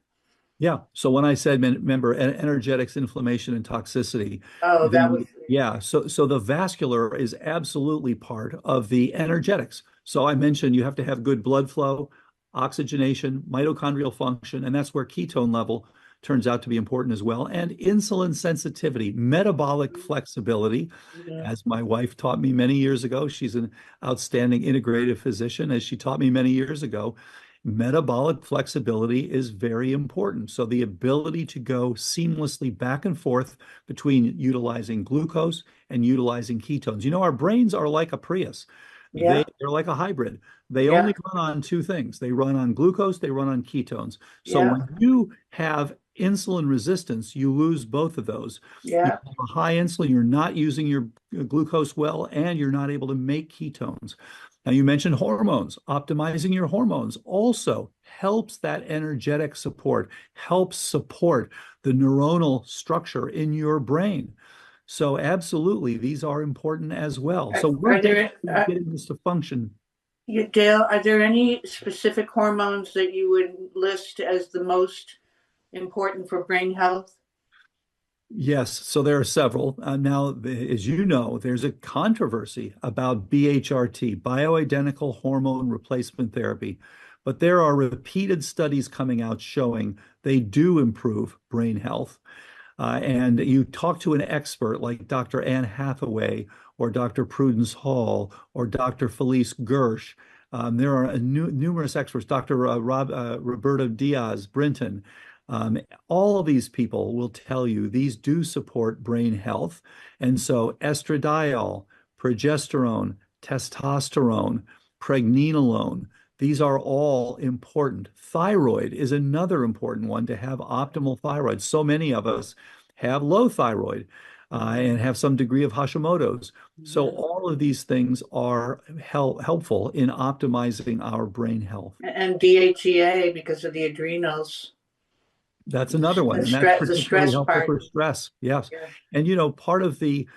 Yeah. So when I said, remember, energetics, inflammation, and toxicity,
Oh, that was
yeah. So the vascular is absolutely part of the energetics. So I mentioned you have to have good blood flow, oxygenation, mitochondrial function, and that's where ketone level turns out to be important as well. And insulin sensitivity, metabolic flexibility,
mhm.
as my wife taught me many years ago. She's an outstanding integrative physician, as she taught me many years ago. Metabolic flexibility is very important. So the ability to go seamlessly back and forth between utilizing glucose and utilizing ketones. Our brains are like a Prius.
Yeah,
They're like a hybrid. They
yeah,
only run on two things. They run on glucose, they run on ketones. So
yeah,
when you have insulin resistance, you lose both of those. You
yeah.
have a high insulin, you're not using your glucose well, and you're not able to make ketones. Now, you mentioned hormones. Optimizing your hormones also helps that energetic support, helps support the neuronal structure in your brain. So, absolutely, these are important as well. So, we're
Are there,
basically getting this to function.
Dale, are there any specific hormones that you would list as the most important for brain health?
Yes, so there are several. Now, as you know, there's a controversy about BHRT, bioidentical hormone replacement therapy, but there are repeated studies coming out showing they do improve brain health. And you talk to an expert like Dr. Anne Hathaway or Dr. Prudence Hall or Dr. Felice Gersh. There are numerous experts, Dr. Roberto Diaz Brinton. Um, all of these people will tell you these do support brain health. And so estradiol, progesterone, testosterone, pregnenolone, these are all important. Thyroid is another important one to have optimal thyroid. So many of us have low thyroid and have some degree of Hashimoto's. So all of these things are helpful in optimizing our brain health.
And DHEA because of the adrenals,
That's another one, and that's
the
particularly
stress
helpful
part.
for stress. Yes.
Yeah.
And part of when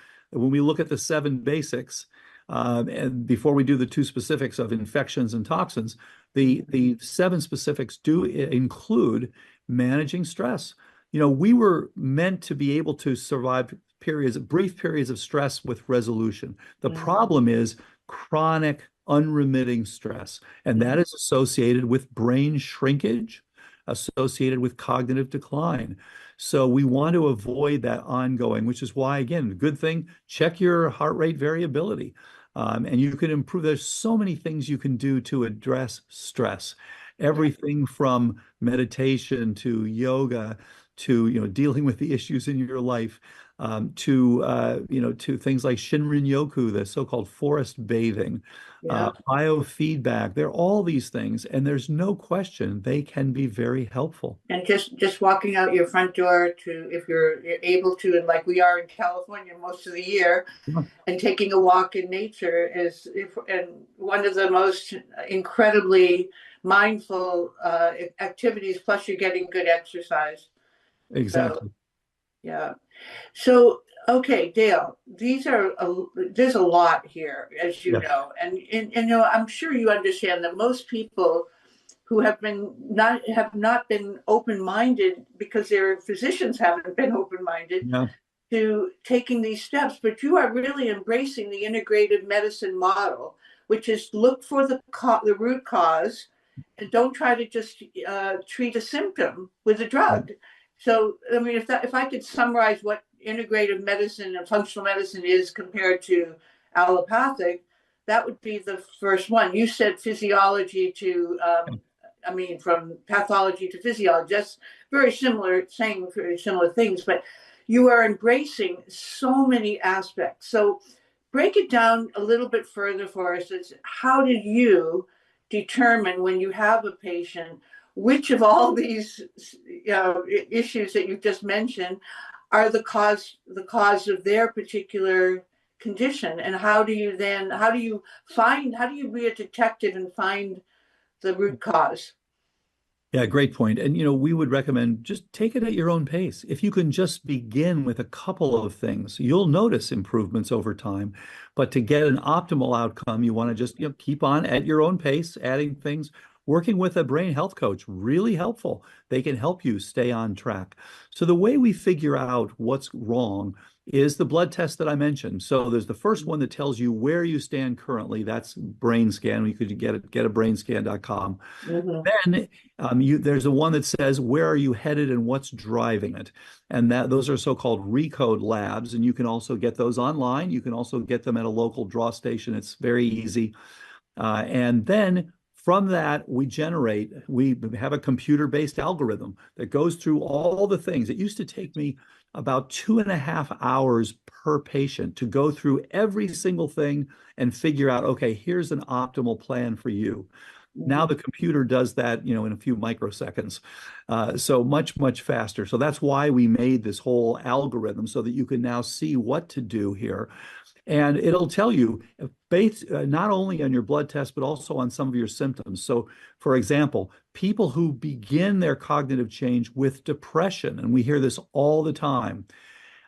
we look at the seven basics, and before we do the two specifics of infections and toxins, the seven specifics do include managing stress. We were meant to be able to survive brief periods of stress with resolution. The problem is chronic, unremitting stress, and that is associated with brain shrinkage, associated with cognitive decline. So we want to avoid that ongoing, which is why, again, good thing, check your heart rate variability. And you can improve. There's so many things you can do to address stress. Everything from meditation to yoga to dealing with the issues in your life, to things like Shinrin Yoku, the so-called forest bathing,
Yeah.
biofeedback. There are all these things, and there's no question they can be very helpful.
And just walking out your front door to, if you're able to, and like we are in California most of the year,
Yeah.
and taking a walk in nature is and one of the most incredibly mindful activities. Plus, you're getting good exercise.
Exactly.
So, yeah. So, okay, Dale, there's a lot here, as you
Yes.
know, and I'm sure you understand that most people who have not been open-minded because their physicians haven't been open-minded
Yeah.
to taking these steps, but you are really embracing the integrative medicine model, which is look for the root cause and don't try to just treat a symptom with a drug. So, I mean, if I could summarize what integrative medicine and functional medicine is compared to allopathic, that would be the first one. You said physiology to, from pathology to physiology. That's very similar, saying very similar things, but you are embracing so many aspects. So break it down a little bit further for us. How did you determine when you have a patient which of all these issues that you've just mentioned are the cause of their particular condition, and how do you be a detective and find the root cause?
Yeah, great point. And, we would recommend just take it at your own pace. If you can just begin with a couple of things, you'll notice improvements over time. But to get an optimal outcome, you want to just, keep on at your own pace, adding things. Working with a brain health coach, really helpful. They can help you stay on track. So the way we figure out what's wrong is the blood test that I mentioned. So there's the first one that tells you where you stand currently. That's BrainScan. You could get a BrainScan.com.
Mm-hmm.
Then there's a one that says where are you headed and what's driving it. And those are so-called recode labs. And you can also get those online. You can also get them at a local draw station. It's very easy. And then from that, we have a computer-based algorithm that goes through all the things. It used to take me about 2.5 hours per patient to go through every single thing and figure out, okay, here's an optimal plan for you. Now the computer does that, in a few microseconds. So much, much faster. So that's why we made this whole algorithm so that you can now see what to do here. And it'll tell you based not only on your blood test, but also on some of your symptoms. So, for example, people who begin their cognitive change with depression, and we hear this all the time,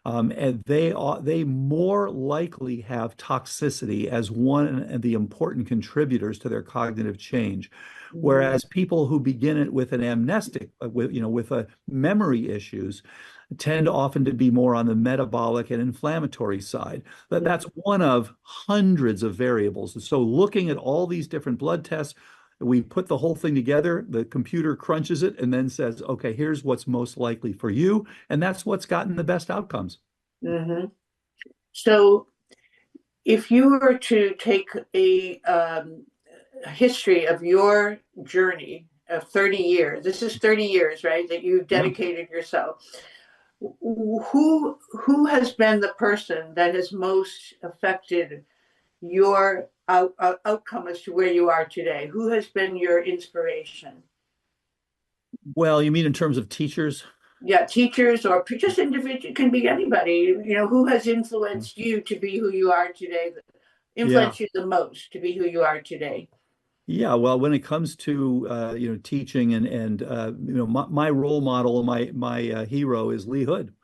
and they more likely have toxicity as one of the important contributors to their cognitive change. Whereas people who begin it with an amnestic, with a memory issues, tend often to be more on the metabolic and inflammatory side. But that's one of hundreds of variables. And so looking at all these different blood tests, we put the whole thing together, the computer crunches it and then says, okay, here's what's most likely for you. And that's what's gotten the best outcomes.
Mm-hmm. So if you were to take a history of your journey of 30 years, this is 30 years, right, that you've dedicated yourself. Who has been the person that has most affected your outcome as to where you are today? Who has been your inspiration?
Well, you mean in terms of teachers?
Yeah, teachers or just individual, can be anybody. Who has influenced you to be who you are today? Influenced you the most to be who you are today?
Yeah, well, when it comes to teaching and my role model, my hero is Lee Hood.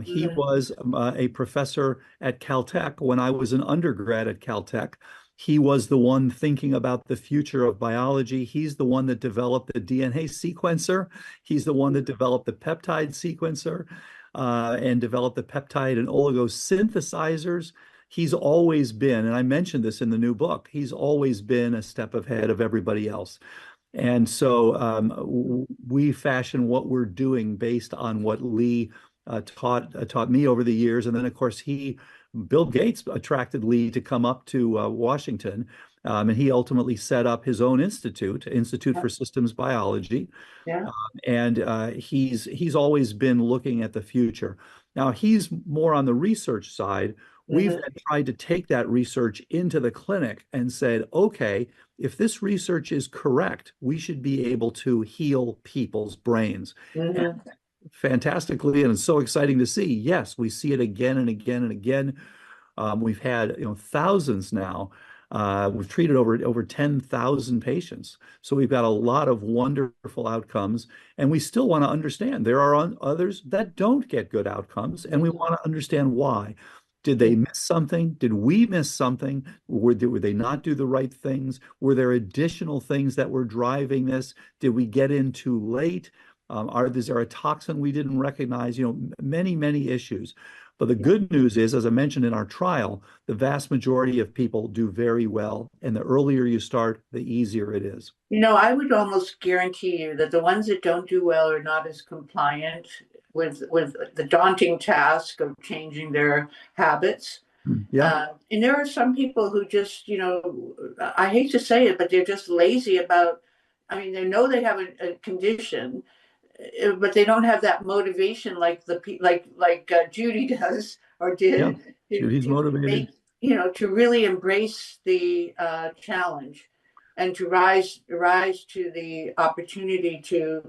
He was a professor at Caltech when I was an undergrad at Caltech. He was the one thinking about the future of biology. He's the one that developed the DNA sequencer. He's the one that developed the peptide sequencer and developed the peptide and oligosynthesizers. He's always been, and I mentioned this in the new book, he's always been a step ahead of everybody else. And so we fashion what we're doing based on what Lee taught me over the years. And then, of course, Bill Gates attracted Lee to come up to Washington. And he ultimately set up his own Institute for Systems Biology.
Yeah.
And he's always been looking at the future. Now, he's more on the research side. We've tried to take that research into the clinic and said, okay, if this research is correct, we should be able to heal people's brains. And fantastically, and it's so exciting to see. Yes, we see it again and again and again. We've had thousands now. We've treated over 10,000 patients. So we've got a lot of wonderful outcomes, and we still want to understand there are others that don't get good outcomes, and we want to understand why. Did they miss something? Did we miss something? Would they not do the right things? Were there additional things that were driving this? Did we get in too late? Is there a toxin we didn't recognize? Many, many issues. But the good news is, as I mentioned in our trial, the vast majority of people do very well. And the earlier you start, the easier it is.
I would almost guarantee you that the ones that don't do well are not as compliant with the daunting task of changing their habits.
Yeah.
And there are some people who just, I hate to say it, but they're just lazy about, I mean, they know they have a condition, but they don't have that motivation like Judy does or
Yeah.
did
Judy's
to
motivated.
make, to really embrace the challenge and to rise to the opportunity to,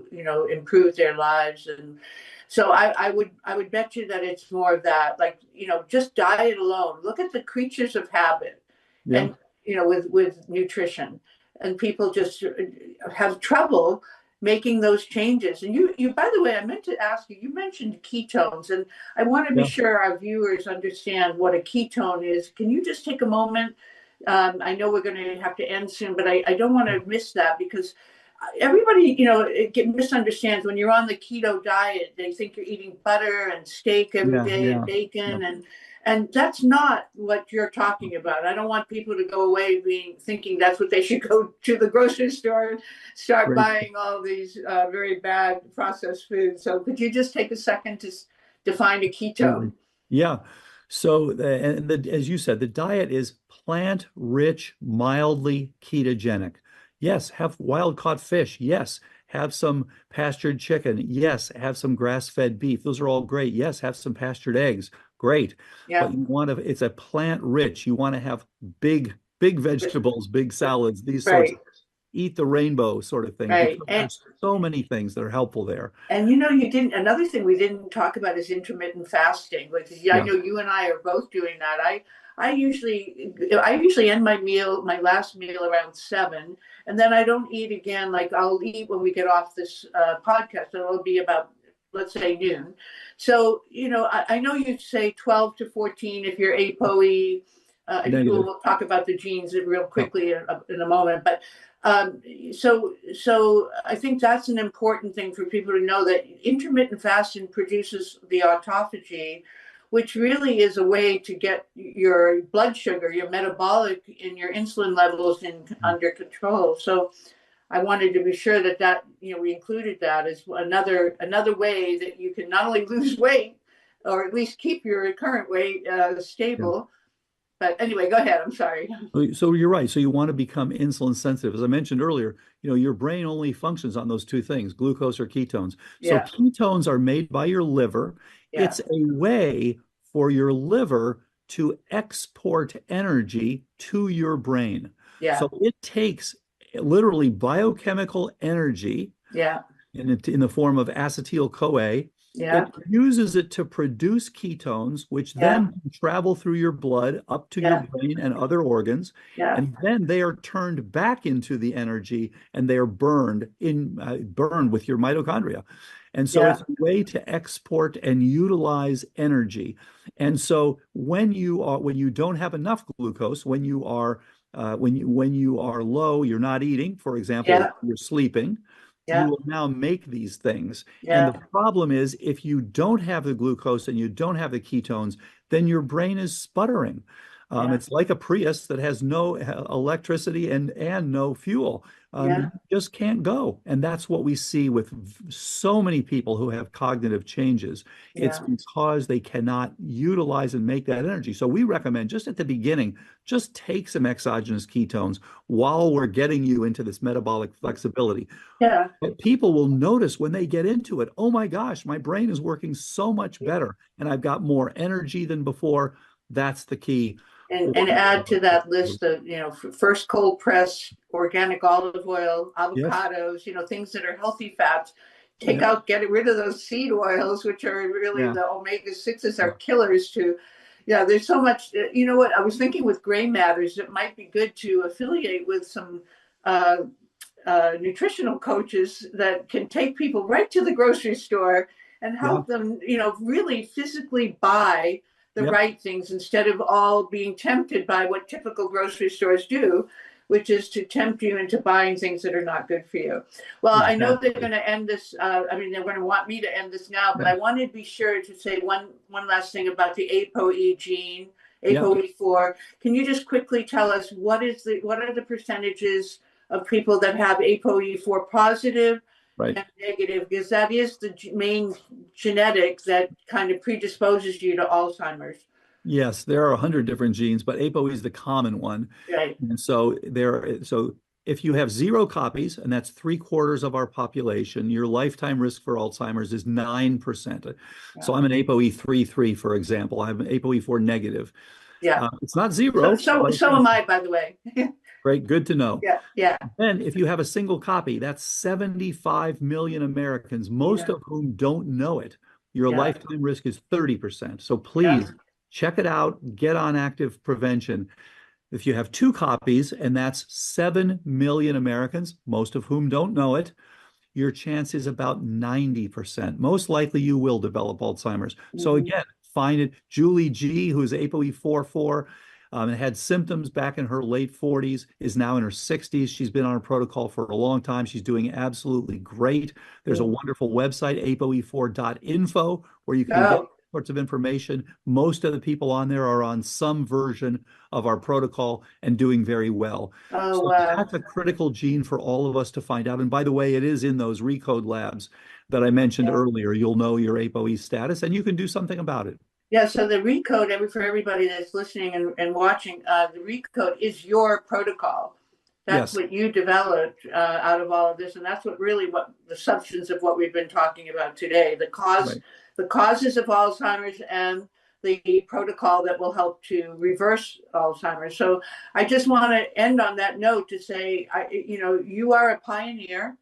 improve their lives. And so I would bet you that it's more of that, like, just diet alone. Look at the creatures of habit,
Yeah.
and with nutrition, and people just have trouble making those changes. And you, by the way, I meant to ask you, you mentioned ketones, and I want to be
Yeah.
sure our viewers understand what a ketone is. Can you just take a moment? I know we're going to have to end soon, but I don't want to miss that, because everybody, it misunderstands when you're on the keto diet. They think you're eating butter and steak every day and bacon, and that's not what you're talking about. I don't want people to go away thinking that's what they should go to the grocery store and start buying all these very bad processed foods. So could you just take a second to define a ketone?
Yeah. So, as you said, the diet is plant-rich, mildly ketogenic. Yes, have wild-caught fish. Yes, have some pastured chicken. Yes, have some grass-fed beef. Those are all great. Yes, have some pastured eggs. Great.
Yeah.
But you want to, it's a plant-rich. You want to have big vegetables, big salads, these sorts of, eat the rainbow sort of thing.
Right.
Because there's so many things that are helpful there.
And another thing we didn't talk about is intermittent fasting, which I know you and I are both doing that. I usually end my last meal around 7, and then I don't eat again. Like, I'll eat when we get off this podcast, so it'll be about, let's say, noon. So, I know you say 12 to 14 if you're ApoE. We'll talk about the genes real quickly in a moment, but so I think that's an important thing for people to know, that intermittent fasting produces the autophagy, which really is a way to get your blood sugar, your metabolic, and your insulin levels under control. So I wanted to be sure that we included that as another way that you can not only lose weight, or at least keep your current weight stable. But anyway, go ahead. I'm sorry.
So you're right. So you want to become insulin sensitive. As I mentioned earlier, your brain only functions on those two things, glucose or ketones. So ketones are made by your liver. It's a way for your liver to export energy to your brain. So it takes literally biochemical energy in the form of acetyl-CoA. It uses it to produce ketones, which then travel through your blood up to your brain and other organs. And then they are turned back into the energy, and they are burned with your mitochondria. And so it's a way to export and utilize energy. And so when you don't have enough glucose, when you are low, you're not eating, for example, you're sleeping. You will now make these things. And the problem is, if you don't have the glucose and you don't have the ketones, then your brain is sputtering. It's like a Prius that has no electricity and no fuel. You just can't go. And that's what we see with so many people who have cognitive changes. It's because they cannot utilize and make that energy. So we recommend, just at the beginning, just take some exogenous ketones while we're getting you into this metabolic flexibility. But people will notice when they get into it, oh my gosh, my brain is working so much better, and I've got more energy than before. That's the key.
And add to that list of, first cold pressed organic olive oil, avocados, things that are healthy fats. Get rid of those seed oils, which are really the omega-6s are killers too. There's so much. You know what? I was thinking with Gray Matters, it might be good to affiliate with some nutritional coaches that can take people right to the grocery store and help them, really physically buy the right things, instead of all being tempted by what typical grocery stores do, which is to tempt you into buying things that are not good for you. Well, I know they're going to end this. They're going to want me to end this now, but I wanted to be sure to say one last thing about the ApoE gene, ApoE4. Can you just quickly tell us what are the percentages of people that have ApoE4 positive and negative, because that is the main genetic that kind of predisposes you to Alzheimer's?
Yes, there are 100 different genes, but ApoE is the common one.
Right.
And so if you have 0 copies, and that's 3/4 of our population, your lifetime risk for Alzheimer's is 9%. So I'm an ApoE3/3, for example. I'm an ApoE4 negative.
Yeah.
It's not 0.
So am I, by the way.
Great, good to know.
Yeah, yeah.
Then if you have a single copy, that's 75 million Americans, most of whom don't know it. Your lifetime risk is 30%. So please check it out, get on active prevention. If you have 2 copies, and that's 7 million Americans, most of whom don't know it, your chance is about 90%. Most likely you will develop Alzheimer's. So again, find it. Julie G, who's ApoE4/4, and had symptoms back in her late 40s, is now in her 60s. She's been on a protocol for a long time. She's doing absolutely great. There's a wonderful website, ApoE4.info, where you can get sorts of information. Most of the people on there are on some version of our protocol and doing very well. So that's a critical gene for all of us to find out. And by the way, it is in those RECODE labs that I mentioned earlier. You'll know your ApoE status and you can do something about it.
Yeah, so the RECODE, for everybody that's listening and watching, the RECODE is your protocol. That's what you developed out of all of this, and that's what the substance of what we've been talking about today. The causes of Alzheimer's and the protocol that will help to reverse Alzheimer's. So I just want to end on that note to say, you are a pioneer,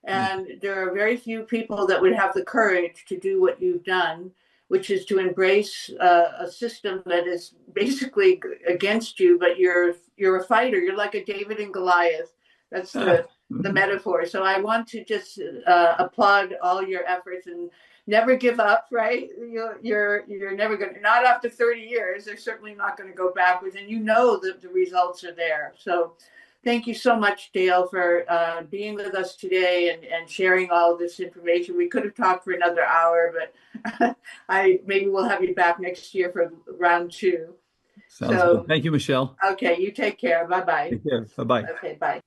and there are very few people that would have the courage to do what you've done, which is to embrace a system that is basically against you, but you're a fighter. You're like a David and Goliath. That's the metaphor. So I want to just applaud all your efforts and never give up, right? You're never going to, not after 30 years, they're certainly not going to go backwards. And you know that the results are there. So thank you so much, Dale, for being with us today and sharing all of this information. We could have talked for another hour, but maybe we'll have you back next year for round 2.
Sounds good. Thank you, Michele.
Okay, you take care. Bye-bye.
Take care. Bye-bye.
Okay, bye.